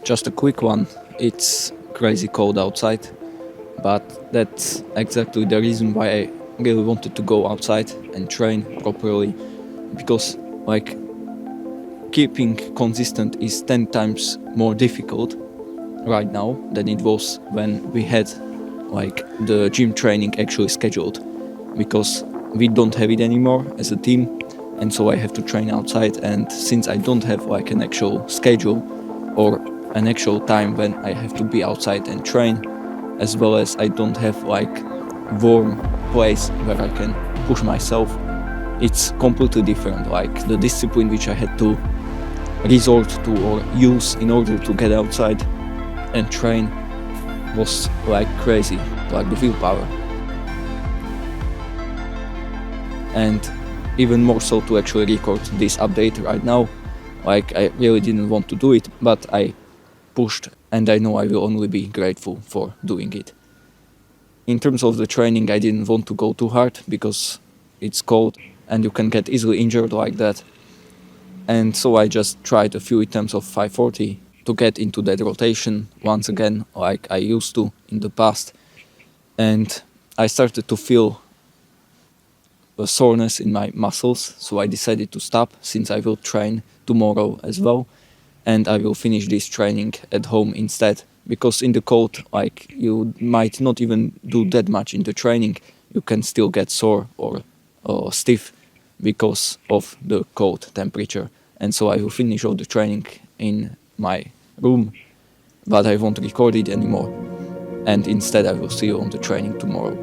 Just a quick one. It's crazy cold outside, but that's exactly the reason why I really wanted to go outside and train properly, because like keeping consistent is 10 times more difficult right now than it was when we had like the gym training actually scheduled, because we don't have it anymore as a team, and so I have to train outside. And since I don't have like an actual schedule or an actual time when I have to be outside and train, as well as I don't have like warm place where I can push myself, it's completely different. Like the discipline which I had to resort to or use in order to get outside and train was like crazy, like the willpower. And even more so to actually record this update right now. Like I really didn't want to do it, but I pushed, and I know I will only be grateful for doing it. In terms of the training, I didn't want to go too hard because it's cold and you can get easily injured like that. And so I just tried a few attempts of 540 to get into that rotation once again, like I used to in the past. And I started to feel a soreness in my muscles, so I decided to stop, since I will train tomorrow as well, and I will finish this training at home instead, because in the cold, like, you might not even do that much in the training, you can still get sore or stiff because of the cold temperature. And so I will finish all the training in my room, but I won't record it anymore, and instead I will see you on the training tomorrow.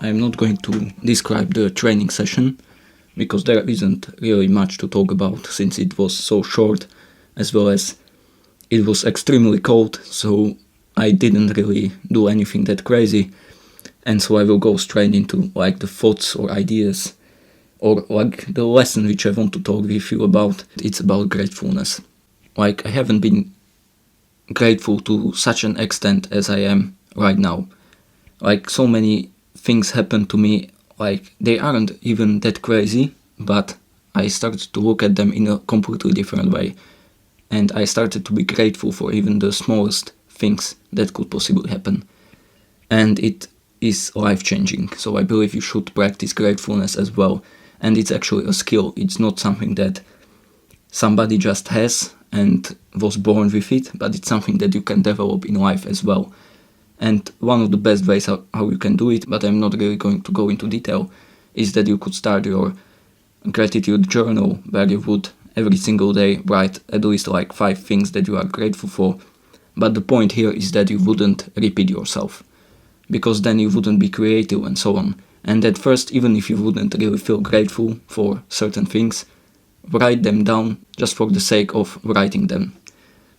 I'm not going to describe the training session because there isn't really much to talk about since it was so short, as well as it was extremely cold, so I didn't really do anything that crazy. And so I will go straight into like the thoughts or ideas or like the lesson which I want to talk with you about. It's about gratefulness. Like, I haven't been grateful to such an extent as I am right now. Like, so many things happen to me, like they aren't even that crazy, but I started to look at them in a completely different way. And I started to be grateful for even the smallest things that could possibly happen. And it is life-changing. So I believe you should practice gratefulness as well. And it's actually a skill. It's not something that somebody just has and was born with it, but it's something that you can develop in life as well. And one of the best ways how you can do it, but I'm not really going to go into detail, is that you could start your gratitude journal where you would every single day write at least like 5 things that you are grateful for. But the point here is that you wouldn't repeat yourself, because then you wouldn't be creative and so on. And at first, even if you wouldn't really feel grateful for certain things, write them down just for the sake of writing them.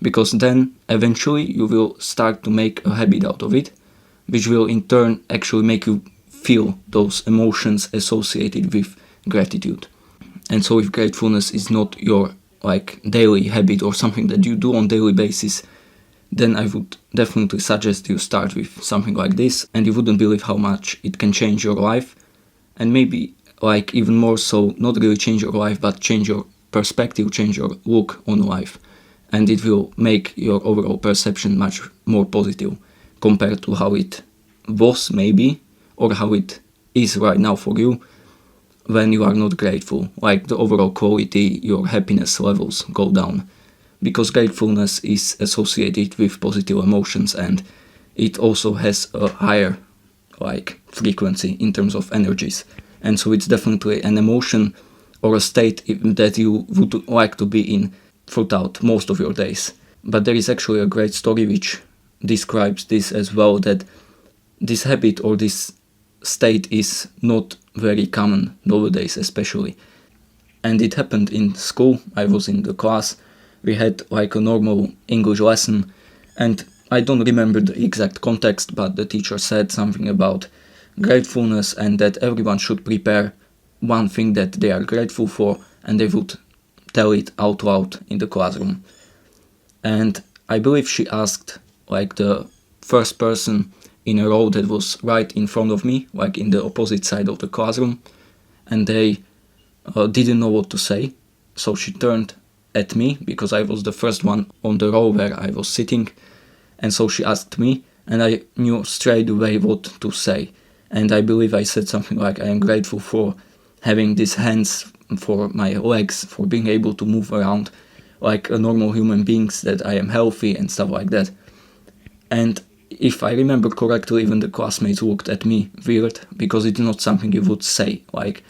Because then eventually you will start to make a habit out of it, which will in turn actually make you feel those emotions associated with gratitude. And so if gratefulness is not your like daily habit or something that you do on daily basis, then I would definitely suggest you start with something like this, and you wouldn't believe how much it can change your life, and maybe like even more so, not really change your life, but change your perspective, change your look on life. And it will make your overall perception much more positive compared to how it was maybe, or how it is right now for you when you are not grateful. Like the overall quality, your happiness levels go down. Because gratefulness is associated with positive emotions, and it also has a higher like frequency in terms of energies. And so it's definitely an emotion or a state that you would like to be in throughout most of your days. But there is actually a great story which describes this as well, that this habit or this state is not very common nowadays especially. And it happened in school. I was in the class, we had like a normal English lesson, and I don't remember the exact context, but the teacher said something about gratefulness and that everyone should prepare one thing that they are grateful for, and they would tell it out loud in the classroom. And I believe she asked like the first person in a row that was right in front of me, like in the opposite side of the classroom, and they didn't know what to say. So she turned at me because I was the first one on the row where I was sitting, and so she asked me, and I knew straight away what to say. And I believe I said something like, I am grateful for having these hands, for my legs, for being able to move around like a normal human being, that I am healthy and stuff like that. And if I remember correctly, even the classmates looked at me weird, because it's not something you would say. Like,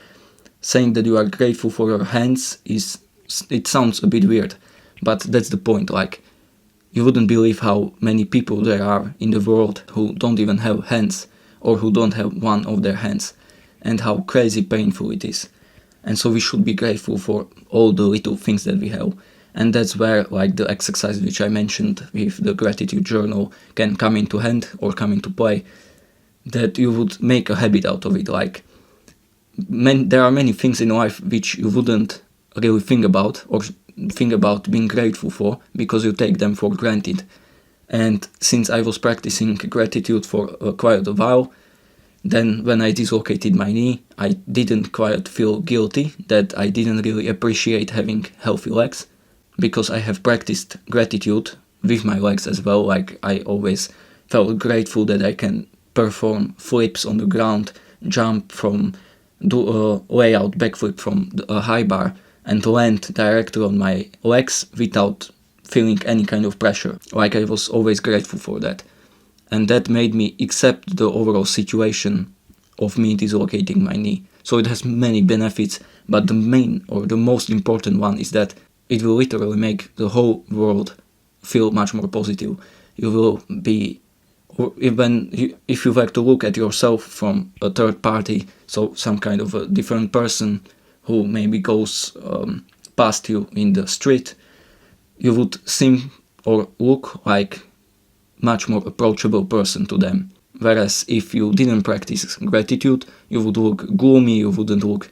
saying that you are grateful for your hands it sounds a bit weird, but that's the point. Like, you wouldn't believe how many people there are in the world who don't even have hands, or who don't have one of their hands, and how crazy painful it is. And so we should be grateful for all the little things that we have. And that's where like the exercise which I mentioned with the gratitude journal can come into hand or come into play, that you would make a habit out of it. Like, there are many things in life which you wouldn't really think about or think about being grateful for, because you take them for granted. And since I was practicing gratitude for quite a while, then when I dislocated my knee, I didn't quite feel guilty that I didn't really appreciate having healthy legs, because I have practiced gratitude with my legs as well. Like, I always felt grateful that I can perform flips on the ground, jump from, do a layout backflip from a high bar, and land directly on my legs without feeling any kind of pressure. Like, I was always grateful for that. And that made me accept the overall situation of me dislocating my knee. So it has many benefits, but the main or the most important one is that it will literally make the whole world feel much more positive. You will be or if you like to look at yourself from a third party, so some kind of a different person who maybe goes past you in the street, you would seem or look like much more approachable person to them. Whereas if you didn't practice gratitude, you would look gloomy, you wouldn't look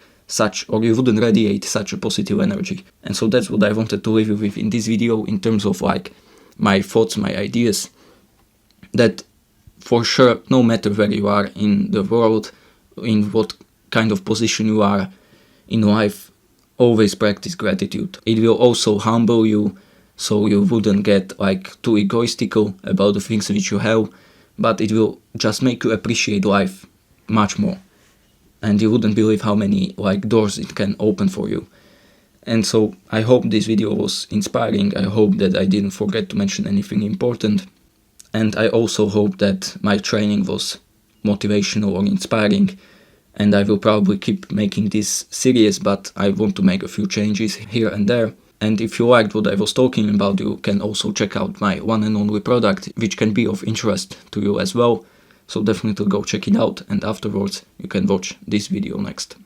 you wouldn't radiate such a positive energy. And so that's what I wanted to leave you with in this video, in terms of like my thoughts, my ideas, that for sure, no matter where you are in the world, in what kind of position you are in life, always practice gratitude. It will also humble you, so you wouldn't get like too egoistical about the things which you have, but it will just make you appreciate life much more. And you wouldn't believe how many like doors it can open for you. And so I hope this video was inspiring. I hope that I didn't forget to mention anything important. And I also hope that my training was motivational or inspiring. And I will probably keep making this series, but I want to make a few changes here and there. And if you liked what I was talking about, you can also check out my one and only product, which can be of interest to you as well. So definitely go check it out, and afterwards you can watch this video next.